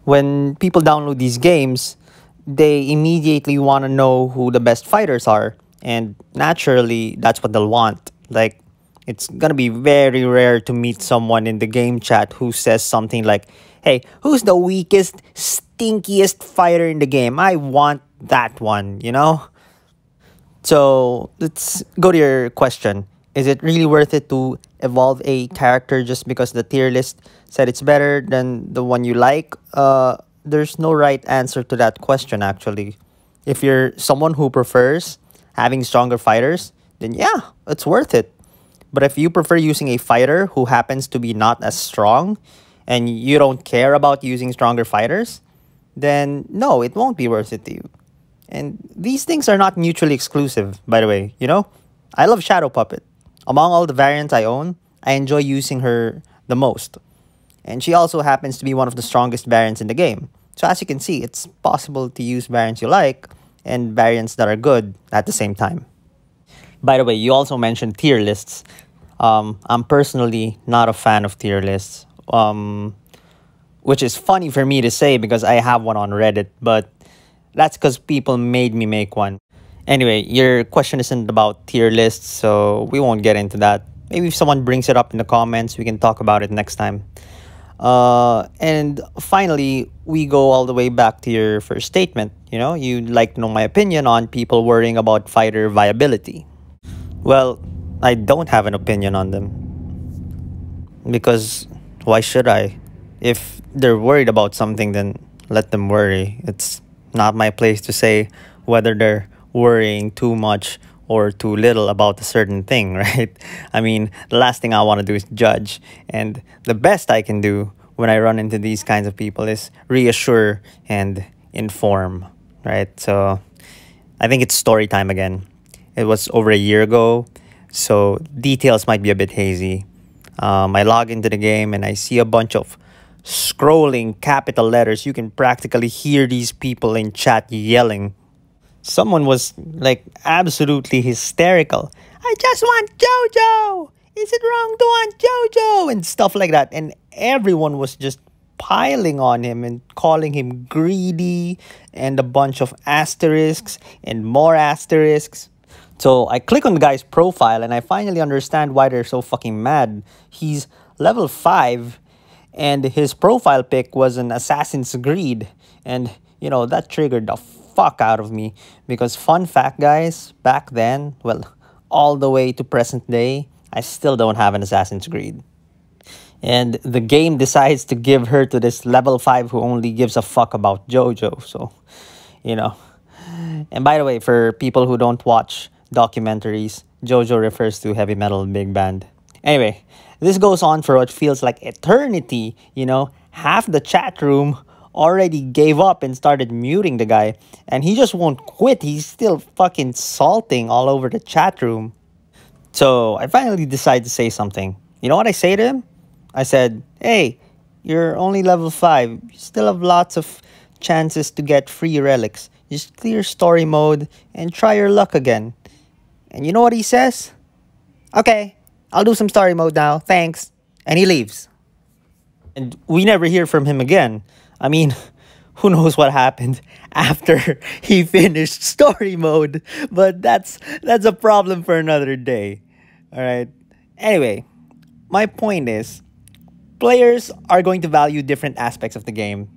When people download these games, they immediately want to know who the best fighters are, and naturally, that's what they'll want. Like, it's gonna be very rare to meet someone in the game chat who says something like, hey, who's the weakest, stinkiest fighter in the game? I want that one. So let's go to your question. Is it really worth it to evolve a character just because the tier list said it's better than the one you like? There's no right answer to that question, actually. If you're someone who prefers having stronger fighters, then yeah, it's worth it. But if you prefer using a fighter who happens to be not as strong and you don't care about using stronger fighters, then no, it won't be worth it to you. And these things are not mutually exclusive, by the way. I love Shadow Puppet. Among all the variants I own, I enjoy using her the most. And she also happens to be one of the strongest variants in the game. So as you can see, it's possible to use variants you like and variants that are good at the same time. By the way, you also mentioned tier lists. I'm personally not a fan of tier lists, which is funny for me to say because I have one on Reddit, but that's because people made me make one. Anyway, your question isn't about tier lists, so we won't get into that. Maybe if someone brings it up in the comments, we can talk about it next time. And finally, we go all the way back to your first statement. You'd like to know my opinion on people worrying about fighter viability. Well, I don't have an opinion on them. Because why should I? If they're worried about something, then let them worry. It's not my place to say whether they're worrying too much or too little about a certain thing, right? I mean, the last thing I want to do is judge. And the best I can do when I run into these kinds of people is reassure and inform, right? So I think it's story time again. It was over a year ago, so details might be a bit hazy. I log into the game and I see a bunch of scrolling capital letters. You can practically hear these people in chat yelling. Someone was like absolutely hysterical. I just want JoJo! Is it wrong to want JoJo? And stuff like that. And everyone was just piling on him and calling him greedy and a bunch of asterisks and more asterisks. So I click on the guy's profile and I finally understand why they're so fucking mad. He's level 5 and his profile pic was an Assassin's Creed. And, you know, that triggered the fuck out of me. Because fun fact, guys, back then, well, all the way to present day, I still don't have an Assassin's Creed. And the game decides to give her to this level 5 who only gives a fuck about JoJo. So, you know. And by the way, for people who don't watch documentaries, JoJo refers to heavy metal big band. Anyway, this goes on for what feels like eternity, you know. Half the chat room already gave up and started muting the guy. And he just won't quit. He's still fucking salting all over the chat room. So I finally decided to say something. You know what I say to him? I said, hey, you're only level 5. You still have lots of chances to get free relics. Just clear story mode and try your luck again. And you know what he says? Okay, I'll do some story mode now. Thanks. And he leaves. And we never hear from him again. I mean, who knows what happened after he finished story mode. But that's a problem for another day. Alright? Anyway, my point is, players are going to value different aspects of the game.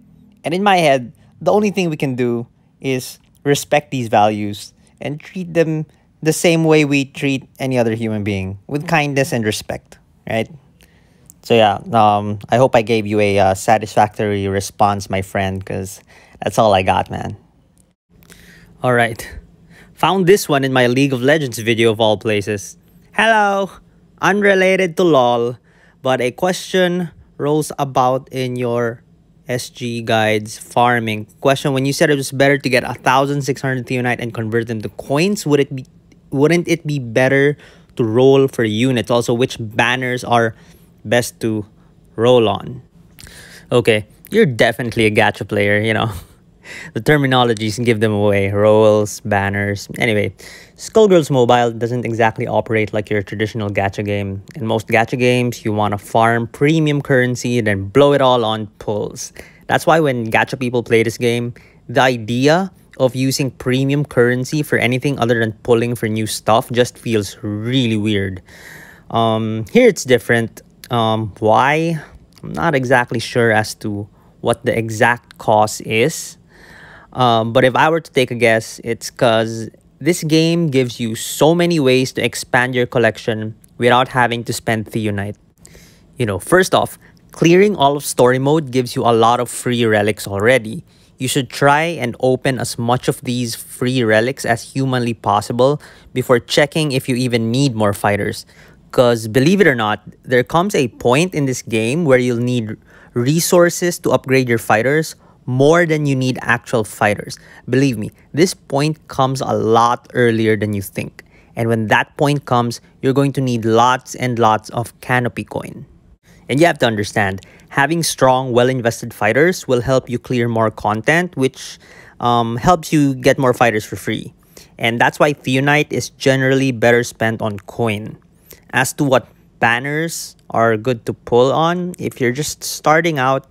And in my head, the only thing we can do is respect these values and treat them the same way we treat any other human being, with kindness and respect, right? So yeah, I hope I gave you a satisfactory response, my friend, because that's all I got, man. All right. Found this one in my League of Legends video of all places. Hello, unrelated to LOL, but a question rolls about in your SG guides farming. Question: when you said it was better to get 1,600 theonite and convert them to coins, wouldn't it be better to roll for units? Also, which banners are best to roll on? Okay, you're definitely a gacha player, you know. The terminologies give them away. Rolls, banners. Anyway, Skullgirls Mobile doesn't exactly operate like your traditional gacha game. In most gacha games, you want to farm premium currency and then blow it all on pulls. That's why when gacha people play this game, the idea of using premium currency for anything other than pulling for new stuff just feels really weird. Here it's different. Why? I'm not exactly sure as to what the exact cause is. But if I were to take a guess, it's because this game gives you so many ways to expand your collection without having to spend theonite. You know, first off, clearing all of story mode gives you a lot of free relics already. You should try and open as much of these free relics as humanly possible before checking if you even need more fighters. Because believe it or not, there comes a point in this game where you'll need resources to upgrade your fighters more than you need actual fighters. Believe me, this point comes a lot earlier than you think. And when that point comes, you're going to need lots and lots of canopy coin. And you have to understand, having strong, well-invested fighters will help you clear more content, which helps you get more fighters for free. And that's why theonite is generally better spent on coin. As to what banners are good to pull on, if you're just starting out,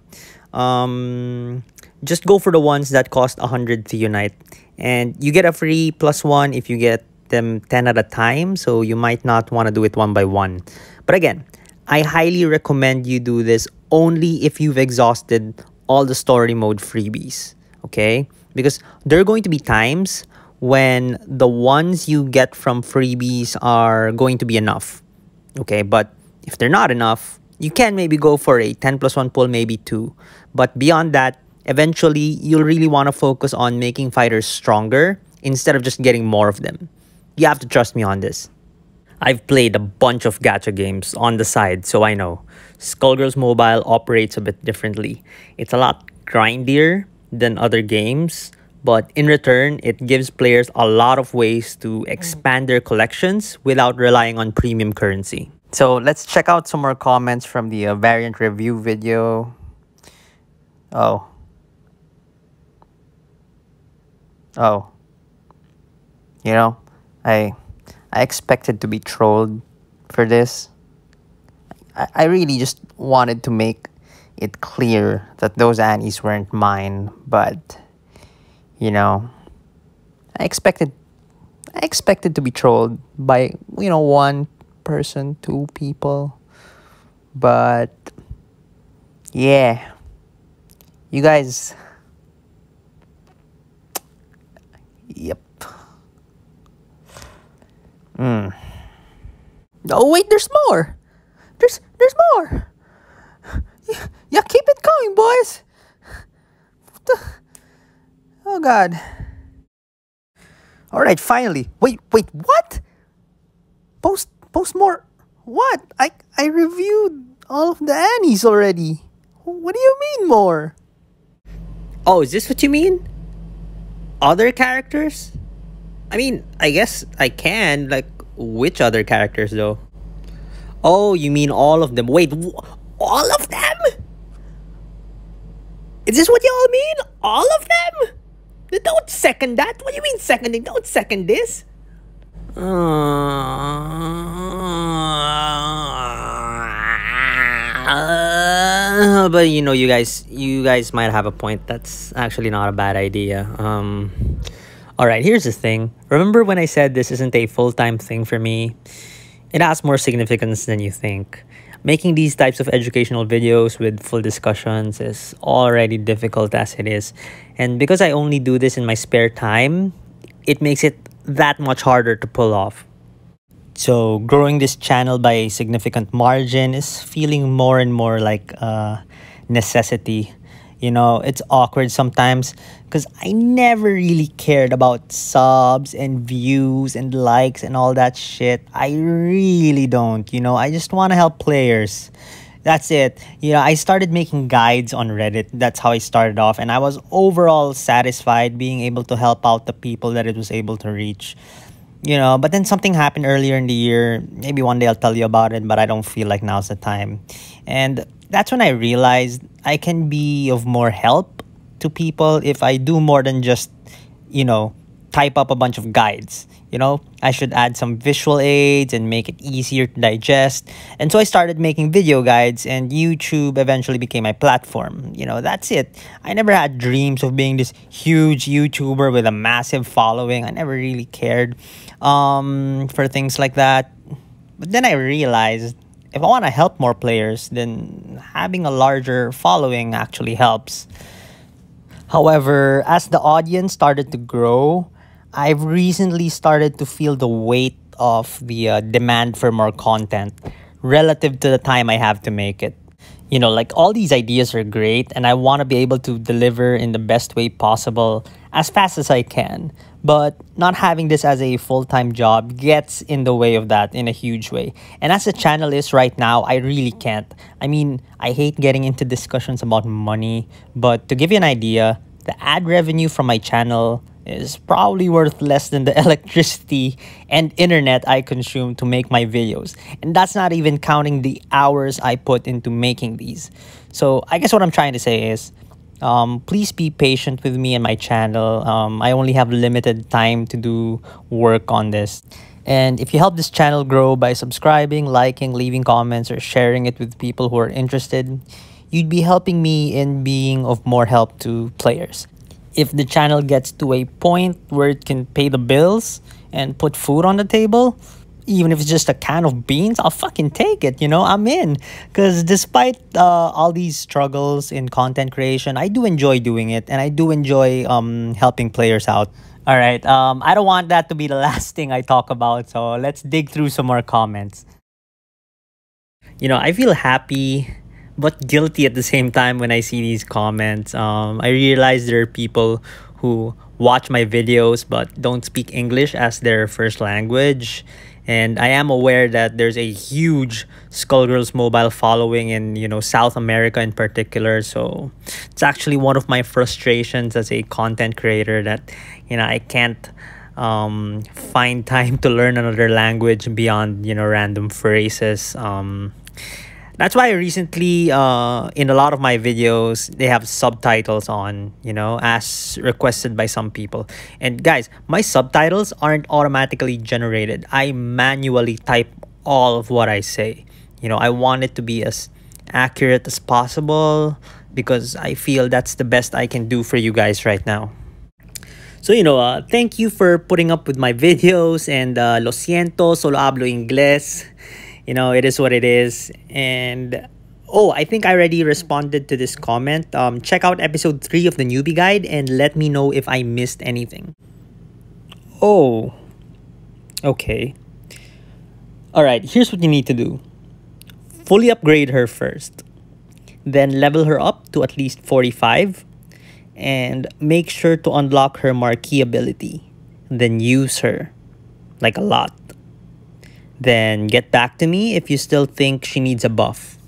just go for the ones that cost 100 theonite. And you get a free +1 if you get them 10 at a time, so you might not want to do it one by one. But again, I highly recommend you do this only if you've exhausted all the story mode freebies, okay? Because there are going to be times when the ones you get from freebies are going to be enough, okay? But if they're not enough, you can maybe go for a 10+1 pull, maybe 2. But beyond that, eventually, you'll really want to focus on making fighters stronger instead of just getting more of them. You have to trust me on this. I've played a bunch of gacha games on the side, so I know. Skullgirls Mobile operates a bit differently. It's a lot grindier than other games, but in return, it gives players a lot of ways to expand their collections without relying on premium currency. So let's check out some more comments from the variant review video. Oh. You know, I expected to be trolled for this. I really just wanted to make it clear that those Annies weren't mine, but you know, I expected to be trolled by, one person, two people. But yeah, you guys, yep. Oh wait, there's more. There's more. Yeah, keep it going, boys. Oh God. All right, finally. Wait, what? Post more. What? I reviewed all of the Annies already. What do you mean more? Oh, is this what you mean? Other characters? I mean, I guess I can. Like, which other characters though? Oh, you mean all of them? Wait, all of them? Is this what y'all mean? All of them? Don't second that. What do you mean seconding? Don't second this. But you guys might have a point. That's actually not a bad idea. All right, here's the thing. Remember when I said this isn't a full-time thing for me? It has more significance than you think. Making these types of educational videos with full discussions is already difficult as it is. And because I only do this in my spare time, it makes it that much harder to pull off. So growing this channel by a significant margin is feeling more and more like a necessity. It's awkward sometimes because I never really cared about subs and views and likes and all that shit. I really don't. I just want to help players. That's it. I started making guides on Reddit. That's how I started off. And I was overall satisfied being able to help out the people that it was able to reach. But then something happened earlier in the year. Maybe one day I'll tell you about it, but I don't feel like now's the time. And that's when I realized I can be of more help to people if I do more than just, type up a bunch of guides. I should add some visual aids and make it easier to digest. And so I started making video guides, and YouTube eventually became my platform. That's it. I never had dreams of being this huge YouTuber with a massive following. I never really cared for things like that. But then I realized if I want to help more players, then having a larger following actually helps. However, as the audience started to grow, I've recently started to feel the weight of the demand for more content relative to the time I have to make it. Like all these ideas are great and I want to be able to deliver in the best way possible as fast as I can. But not having this as a full-time job gets in the way of that in a huge way. And as the channel is right now, I really can't. I mean, I hate getting into discussions about money, but to give you an idea, the ad revenue from my channel is probably worth less than the electricity and internet I consume to make my videos. And that's not even counting the hours I put into making these. So I guess what I'm trying to say is, please be patient with me and my channel. I only have limited time to do work on this. And if you help this channel grow by subscribing, liking, leaving comments, or sharing it with people who are interested, you'd be helping me in being of more help to players. If the channel gets to a point where it can pay the bills and put food on the table, even if it's just a can of beans, I'll fucking take it, I'm in. Because despite all these struggles in content creation, I do enjoy doing it, and I do enjoy helping players out. All right, I don't want that to be the last thing I talk about, so let's dig through some more comments. I feel happy but guilty at the same time when I see these comments. I realize there are people who watch my videos but don't speak English as their first language. And I am aware that there's a huge Skullgirls mobile following in, South America in particular. So it's actually one of my frustrations as a content creator that, I can't find time to learn another language beyond, random phrases. That's why recently, in a lot of my videos, they have subtitles on, as requested by some people. And guys, my subtitles aren't automatically generated. I manually type all of what I say. I want it to be as accurate as possible because I feel that's the best I can do for you guys right now. So, thank you for putting up with my videos, and lo siento, solo hablo inglés. It is what it is. And oh, I think I already responded to this comment. Check out episode 3 of the newbie guide and let me know if I missed anything. Oh, okay. All right, here's what you need to do. Fully upgrade her first. Then level her up to at least 45. And make sure to unlock her marquee ability. Then use her. Like a lot. Then get back to me if you still think she needs a buff.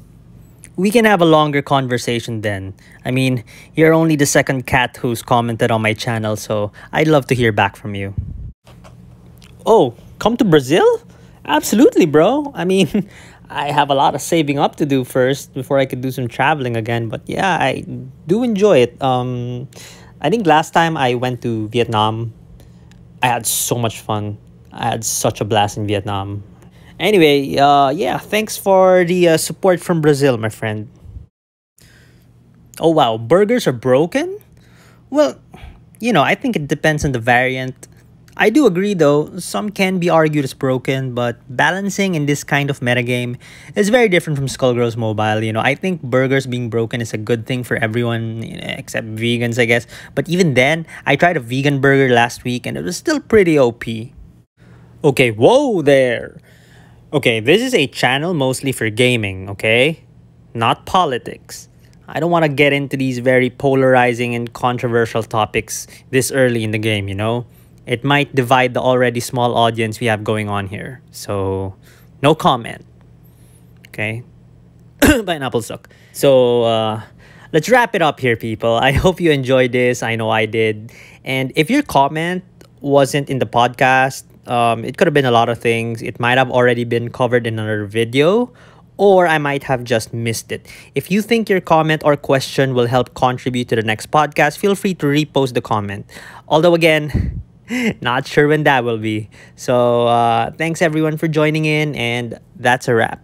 We can have a longer conversation then. I mean, you're only the second cat who's commented on my channel, so I'd love to hear back from you. Oh, come to Brazil? Absolutely, bro. I mean, I have a lot of saving up to do first before I could do some traveling again. But yeah, I do enjoy it. I think last time I went to Vietnam, I had so much fun. I had such a blast in Vietnam. Anyway, yeah, thanks for the support from Brazil, my friend. Oh, wow, burgers are broken? Well, I think it depends on the variant. I do agree, though, some can be argued as broken, but balancing in this kind of metagame is very different from Skullgirls Mobile. I think burgers being broken is a good thing for everyone, except vegans, I guess. But even then, I tried a vegan burger last week, and it was still pretty OP. Okay, whoa there! Okay, this is a channel mostly for gaming, okay? Not politics. I don't want to get into these very polarizing and controversial topics this early in the game, It might divide the already small audience we have going on here. So, no comment. Okay? Pineapple suck. So, let's wrap it up here, people. I hope you enjoyed this. I know I did. And if your comment wasn't in the podcast, it could have been a lot of things. It might have already been covered in another video, or I might have just missed it. If you think your comment or question will help contribute to the next podcast, feel free to repost the comment. Although again, not sure when that will be. So thanks everyone for joining in, and that's a wrap.